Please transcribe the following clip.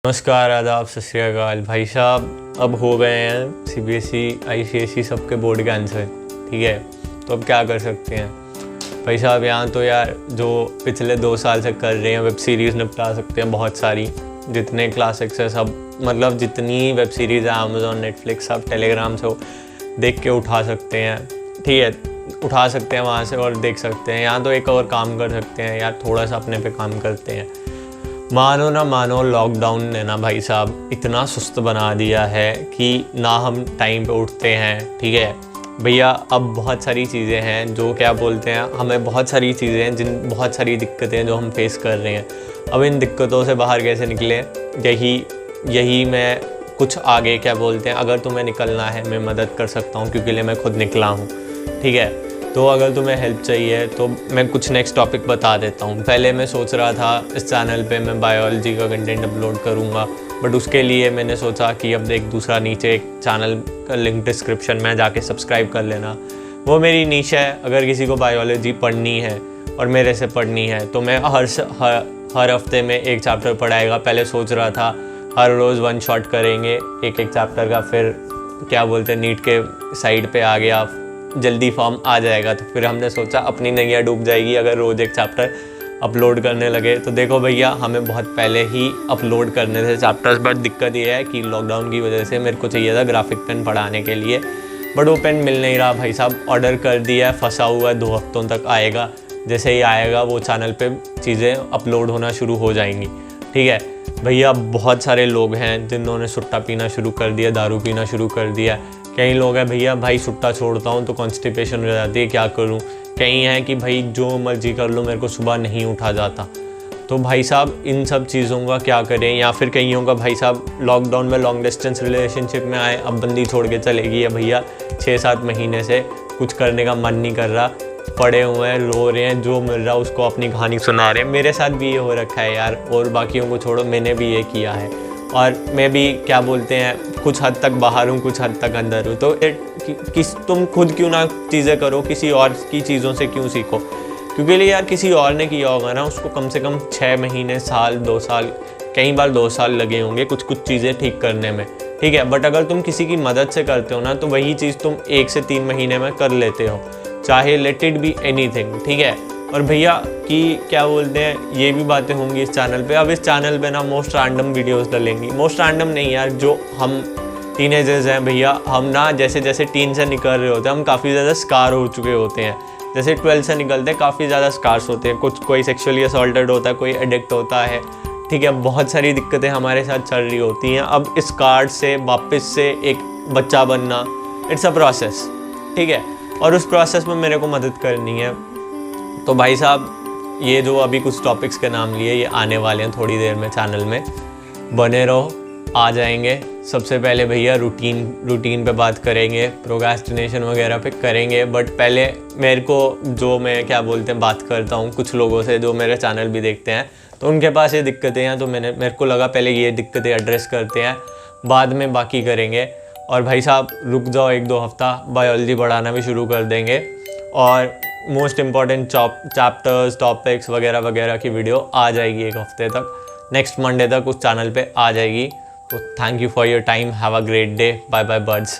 नमस्कार, आदाब, सत श्री अकाल। भाई साहब अब हो गए हैं सीबीएसई आईसीएसई सबके बोर्ड के आंसर, ठीक है। तो अब क्या कर सकते हैं भाई साहब, यहाँ तो यार जो पिछले 2 साल से कर रहे हैं वेब सीरीज़ निपटा सकते हैं बहुत सारी। जितने क्लासिक्स है सब, मतलब जितनी वेब सीरीज़ है अमेज़ॉन, नेटफ्लिक्स, सब टेलीग्राम से देख के उठा सकते हैं, ठीक है। उठा सकते हैं वहाँ से और देख सकते हैं। यहाँ तो एक और काम कर सकते हैं यार, थोड़ा सा अपने पे काम करते हैं। मानो ना मानो, लॉकडाउन ने ना भाई साहब इतना सुस्त बना दिया है कि ना हम टाइम पे उठते हैं, ठीक है भैया। अब बहुत सारी चीज़ें हैं जो क्या बोलते हैं, हमें बहुत सारी चीज़ें हैं बहुत सारी दिक्कतें जो हम फेस कर रहे हैं। अब इन दिक्कतों से बाहर कैसे निकलें, यही मैं कुछ आगे क्या बोलते हैं, अगर तुम्हें निकलना है मैं मदद कर सकता हूँ, क्योंकि मैं खुद निकला हूँ, ठीक है। तो अगर तुम्हें हेल्प चाहिए तो मैं कुछ नेक्स्ट टॉपिक बता देता हूँ। पहले मैं सोच रहा था इस चैनल पे मैं बायोलॉजी का कंटेंट अपलोड करूँगा, बट उसके लिए मैंने सोचा कि अब एक दूसरा नीचे एक चैनल का लिंक डिस्क्रिप्शन में जाके सब्सक्राइब कर लेना। वो मेरी नीश है, अगर किसी को बायोलॉजी पढ़नी है और मेरे से पढ़नी है तो मैं हर हफ्ते में एक चैप्टर पढ़ाएगा। पहले सोच रहा था हर रोज़ 1 शॉट करेंगे एक चैप्टर का, फिर क्या बोलते हैं नीट के साइड पे आ गया, जल्दी फॉर्म आ जाएगा। तो फिर हमने सोचा अपनी नैया डूब जाएगी अगर रोज़ एक चैप्टर अपलोड करने लगे। तो देखो भैया, हमें बहुत पहले ही अपलोड करने थे चैप्टर्स, बट दिक्कत ये है कि लॉकडाउन की वजह से मेरे को चाहिए था ग्राफिक पेन पढ़ाने के लिए, बट वो पेन मिल नहीं रहा भाई साहब। ऑर्डर कर दिया है, फंसा हुआ है, 2 हफ्तों तक आएगा। जैसे ही आएगा वो चैनल पे चीज़ें अपलोड होना शुरू हो जाएंगी, ठीक है भैया। बहुत सारे लोग हैं जिन्होंने सुट्टा पीना शुरू कर दिया, दारू पीना शुरू कर दिया। कई लोग हैं भैया भाई सुट्टा छोड़ता हूँ तो कॉन्स्टिपेशन हो जाती है, क्या करूँ। कई हैं कि भाई जो मर्जी कर लो, मेरे को सुबह नहीं उठा जाता। तो भाई साहब इन सब चीज़ों का क्या करें। या फिर कईयों का भाई साहब लॉकडाउन में लॉन्ग डिस्टेंस रिलेशनशिप में आए, अब बंदी छोड़ के चलेगी, या भैया 6-7 महीने से कुछ करने का मन नहीं कर रहा, पड़े हुए हैं, रो रहे हैं, जो मिल रहा उसको अपनी कहानी सुना रहे हैं। मेरे साथ भी ये हो रखा है यार, और बाकियों को छोड़ो, मैंने भी ये किया है। और मैं भी क्या बोलते हैं कुछ हद तक बाहर हूँ, कुछ हद तक अंदर हूँ। तो तुम खुद क्यों ना चीज़ें करो, किसी और की चीज़ों से क्यों सीखो। क्योंकि यार किसी और ने किया होगा ना, उसको कम से कम 6 महीने, साल, 2 साल, कई बार 2 साल लगे होंगे कुछ चीज़ें ठीक करने में, ठीक है। बट अगर तुम किसी की मदद से करते हो ना, तो वही चीज़ तुम 1 से 3 महीने में कर लेते हो, चाहे लेट इट बी एनीथिंग, ठीक है। और भैया कि क्या बोलते हैं, ये भी बातें होंगी इस चैनल पे। अब इस चैनल पे ना मोस्ट रैंडम वीडियोस डलेंगी। मोस्ट रैंडम नहीं यार, जो हम टीनेजर्स हैं भैया, हम ना जैसे जैसे टीन से निकल रहे होते हैं, हम काफ़ी ज़्यादा स्कार हो चुके होते हैं। जैसे 12 से निकलते हैं, काफ़ी ज़्यादा स्कार्स होते हैं। कोई सेक्सुअली असॉल्टेड होता है, कोई एडिक्ट होता है, ठीक है। बहुत सारी दिक्कतें हमारे साथ चल रही होती हैं। अब इस कार्ड से वापस से एक बच्चा बनना, इट्स अ प्रोसेस, ठीक है। और उस प्रोसेस में मेरे को मदद करनी है। तो भाई साहब ये जो अभी कुछ टॉपिक्स के नाम लिए, ये आने वाले हैं थोड़ी देर में चैनल में, बने रहो, आ जाएंगे। सबसे पहले भैया रूटीन पे बात करेंगे, प्रोक्रेस्टिनेशन वगैरह पे करेंगे। बट पहले मेरे को जो मैं क्या बोलते हैं बात करता हूँ कुछ लोगों से जो मेरे चैनल भी देखते हैं, तो उनके पास ये दिक्कतें हैं। तो मेरे को लगा पहले ये दिक्कतें एड्रेस करते हैं, बाद में बाकी करेंगे। और भाई साहब रुक जाओ 1-2 हफ्ता, बायोलॉजी पढ़ाना भी शुरू कर देंगे, और मोस्ट इम्पॉर्टेंट चैप्टर्स, टॉपिक्स वगैरह वगैरह की वीडियो आ जाएगी 1 हफ्ते तक। नेक्स्ट मंडे तक उस चैनल पे आ जाएगी। तो thank you for your time, have a great day, bye bye birds.